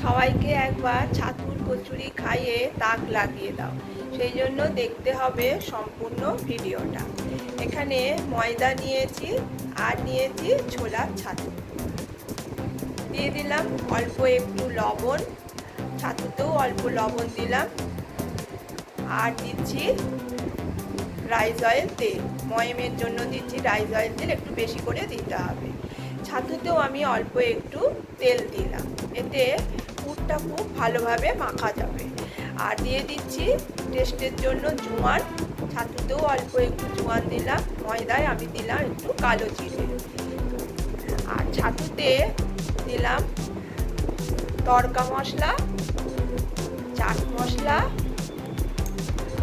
সবাইকে একবার ছাতুর কচুরি খাইয়ে তাক লাগিয়ে দাও। সেই জন্য দেখতে হবে সম্পূর্ণ ভিডিওটা। এখানে ময়দা নিয়েছি আর নিয়েছি ছোলার ছাতু। দিয়ে দিলাম অল্প একটু লবণ, ছাতুতেও অল্প লবণ দিলাম। আর দিচ্ছি রাইস অয়েল তেল, ময়মের জন্য দিচ্ছি রাইস অয়েল তেল, একটু বেশি করে দিতে হবে। ছাতুতেও আমি অল্প একটু তেল দিলাম, এতে পুরটা খুব ভালোভাবে মাখা যাবে। আর দিয়ে দিচ্ছি টেস্টের জন্য জোয়ান, ছাতুতেও অল্প একটু জোয়ান দিলাম, ময়দায় আমি দিলাম একটু কালো জিরে। আর ছাতুতে দিলাম তড়কা মশলা, চাট মশলা,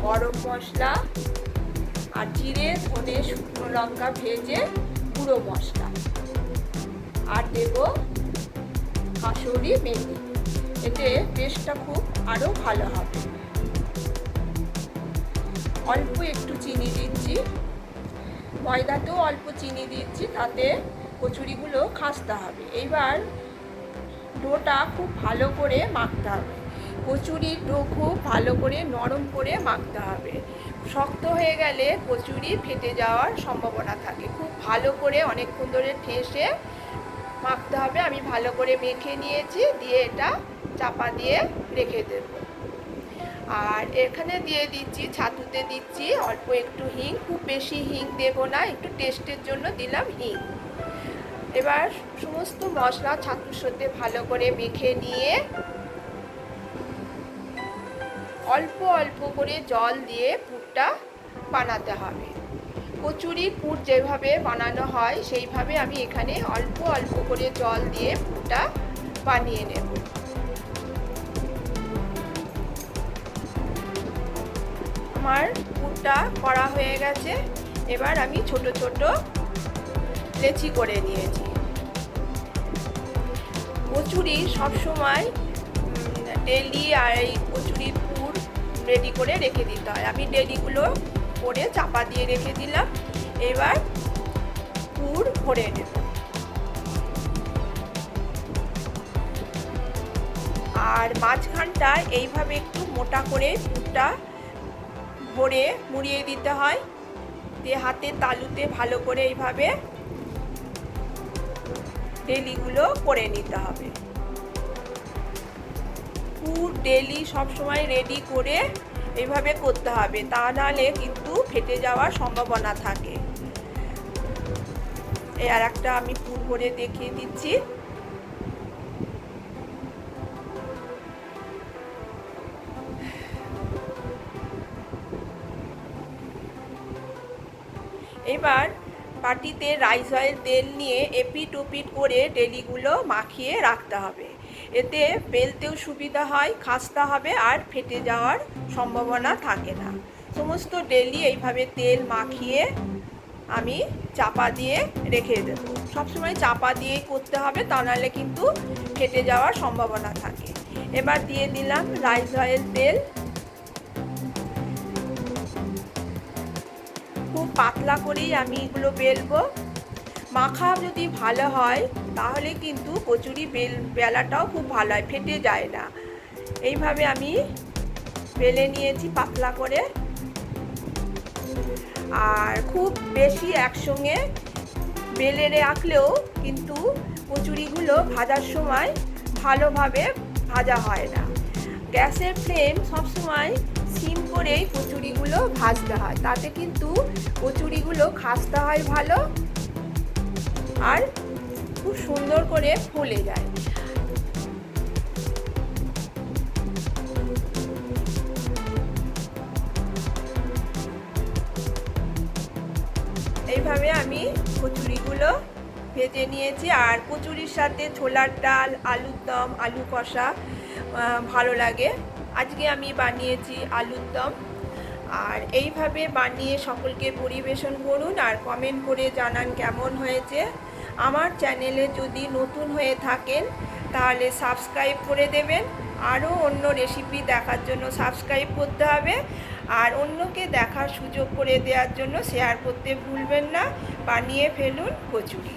গরম মশলা আর জিরে ধনে শুকনো লঙ্কা ভেজে গুঁড়ো মশলা। আর দেব কাসুরি মেথি, এতে টেস্টটা খুব আরও ভালো হবে। অল্প একটু চিনি দিচ্ছি, ময়দাতেও অল্প চিনি দিচ্ছি, তাতে কচুরিগুলো খাস্তা হবে। এইবার ডোটা খুব ভালো করে মাখতে হবে। কচুরির ডো খুব ভালো করে নরম করে মাখতে হবে। শক্ত হয়ে গেলে কচুরি ফেটে যাওয়ার সম্ভাবনা থাকে। খুব ভালো করে অনেকক্ষণ ধরে ঠেসে মাখতে হবে। আমি ভালো করে মেখে নিয়েছি, দিয়ে এটা চাপা দিয়ে রেখে দেব। আর এখানে দিয়ে দিচ্ছি, ছাতুতে দিচ্ছি অল্প একটু হিং, খুব বেশি হিং দেব না, একটু টেস্টের জন্য দিলাম হিং। এবার সমস্ত মশলা ছাতুর সাথে ভালো করে মেখে নিয়ে অল্প অল্প করে জল দিয়ে পুরটা বানাতে হবে। কচুরির পুর যেভাবে বানানো হয় সেইভাবে আমি এখানে অল্প অল্প করে জল দিয়ে পুরটা বানিয়ে নেব। আমার পুরটা করা হয়ে গেছে। এবার আমি ছোট ছোট লেচি করে নিয়েছি। কচুরি সবসময় ডেলি আর এই কচুরির পুর রেডি করে রেখে দিতে হয়। আমি ডেলিগুলো করে চাপা দিয়ে রেখে দিলাম। এবার পুর ভরে নেব। আর মাঝখানটা এইভাবে একটু মোটা করে পুরটা ভরে মুড়িয়ে দিতে হয়, দিয়ে হাতের তালুতে ভালো করে এইভাবে ডেলিগুলো করে নিতে হবে। পুর ডেলি সবসময় রেডি করে এইভাবে করতে হবে, তা নাহলে কিন্তু ফেটে যাওয়ার সম্ভাবনা থাকে। এই আর একটা আমি পুর ভরে দেখিয়ে দিচ্ছি। এবার বাটিতে রাইস অয়েল তেল নিয়ে এপিট ওপিট করে ডেলিগুলো মাখিয়ে রাখতে হবে। এতে বেলতেও সুবিধা হয়, খাস্তা হবে আর ফেটে যাওয়ার সম্ভাবনা থাকে না। সমস্ত ডেলি এইভাবে তেল মাখিয়ে আমি চাপা দিয়ে রেখে দেবো। সবসময় চাপা দিয়েই করতে হবে, তা নাহলে কিন্তু ফেটে যাওয়ার সম্ভাবনা থাকে। এবার দিয়ে দিলাম রাইস অয়েল তেল। খুব পাতলা করেই আমি এগুলো বেলবো। মাখা যদি ভালো হয় তাহলে কিন্তু কচুরি বেলাটাও খুব ভালো হয়, ফেটে যায় না। এইভাবে আমি বেলে নিয়েছি পাতলা করে। আর খুব বেশি একসঙ্গে বেলে রাখলেও কিন্তু কচুরিগুলো ভাজার সময় ভালোভাবে ভাজা হয় না। গ্যাসের ফ্লেম সবসময় সিম করেই কচুরিগুলো ভাজতে হয়, তাতে কিন্তু কচুরিগুলো খাস্তা হয় ভালো আর খুব সুন্দর করে ফুলে যায়। এইভাবে আমি কচুরিগুলো ভেজে নিয়েছি। আর কচুরির সাথে ছোলার ডাল, আলুর দম, আলু কষা ভালো লাগে। আজকে আমি বানিয়েছি আলুর দম। আর এইভাবে বানিয়ে সকলকে পরিবেশন করুন আর কমেন্ট করে জানান কেমন হয়েছে। আমার চ্যানেলে যদি নতুন হয়ে থাকেন তাহলে সাবস্ক্রাইব করে দেবেন। আরও অন্য রেসিপি দেখার জন্য সাবস্ক্রাইব করতে হবে, আর অন্যকে দেখার সুযোগ করে দেওয়ার জন্য শেয়ার করতে ভুলবেন না। বানিয়ে ফেলুন কচুরি।